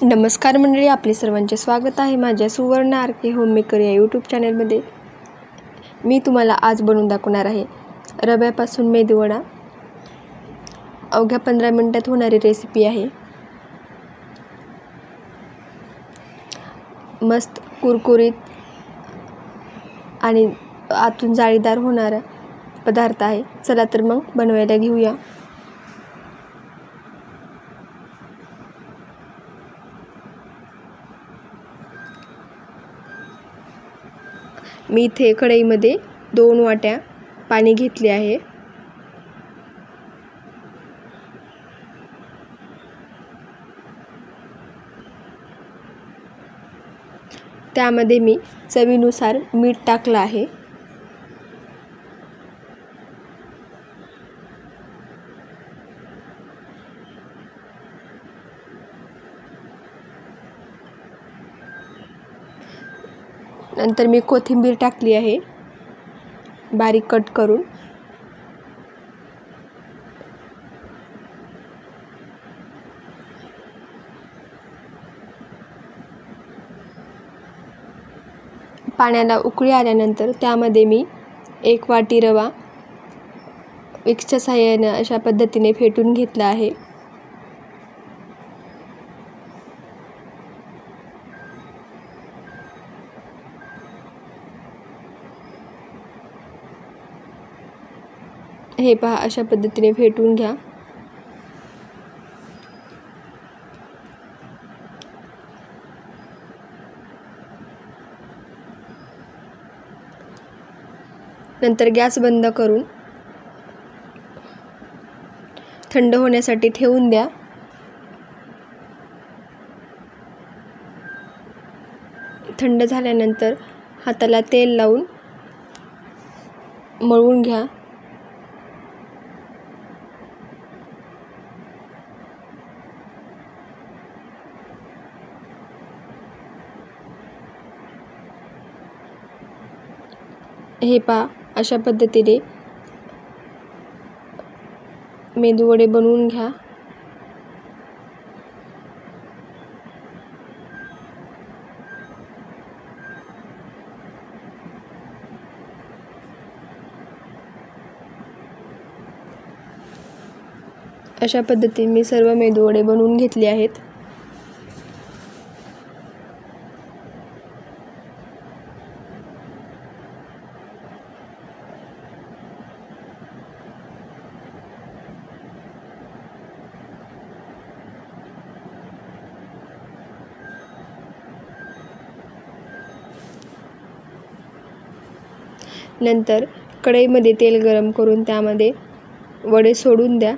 नमस्कार मंडळी, आपले सर्वांचे स्वागत आहे माझ्या सुवर्ण आरके होममेकर या यूट्यूब चॅनलमध्ये। मी तुम्हाला आज बनवून दाखवणार आहे रव्यापासून मेदूवडा। अवघ्या 15 मिनिटात होणारी रेसिपी आहे। मस्त कुरकुरीत आणि आतून जाळीदार होणारा पदार्थ आहे। चला तर मग बनवायला घेऊया। मी इथे कढईमध्ये 2 वाट्या पाणी घेतले आहे। त्यामध्ये मी चवीनुसार मीठ टाकलं आहे। नंतर मी कोथिंबीर टाकली आहे बारीक कट करून। पाण्याला उकळी आल्यानंतर त्यामध्ये मी 1 वाटी रवा विक्सच्या सहाय्याने अशा पद्धतीने फेटून घेतला आहे। हे पहा, अशा पद्धतीने फेटून घ्या। नंतर गॅस बंद करून थंड होण्यासाठी ठेवून द्या। थंड झाल्यानंतर हाताला तेल लावून मळून घ्या। हे पहा, अशा पद्धतीने मेदूवडे बनवून घ्या। अशा पद्धतीने मी सर्व मेदूवडे बनवून घेतले आहेत। नंतर कढईमध्ये तेल गरम करून त्यामध्ये वडे सोडून द्या।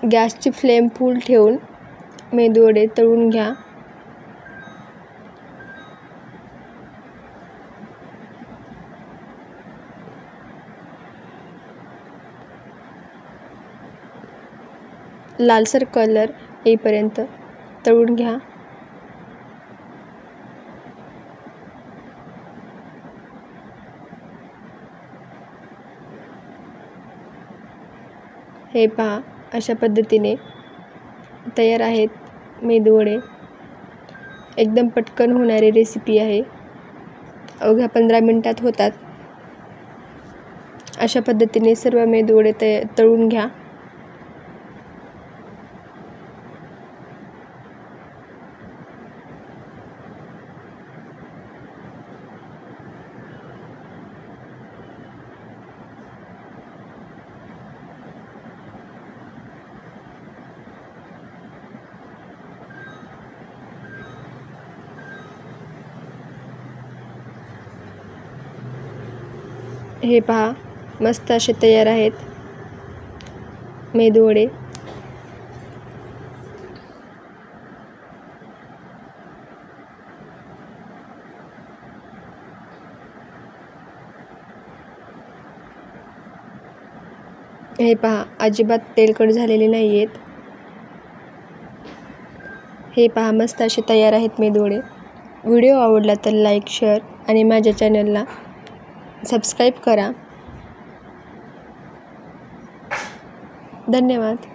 गॅसची फ्लेम फुल ठेवून मेदूवडे तळून घ्या। लालसर कलर येईपर्यंत तळून घ्या। हे पहा, अशा पद्धतीने तयार आहेत मेदूवडे। एकदम पटकन होणारी रेसिपी आहे। अवघ्या 15 मिनिटात होतात। अशा पद्धतीने सर्व मेदूवडे तळून घ्या। हे पहा, मस्त असे तयार आहेत मेदूवडे। हे पहा, अजिबात तेलकट झालेले नाही आहेत। हे पहा मस्त असे तयार आहेत मेदूवडे. व्हिडिओ आवडला तर लाईक, शेअर आणि माझ्या चॅनलला सबस्क्राईब करा. धन्यवाद.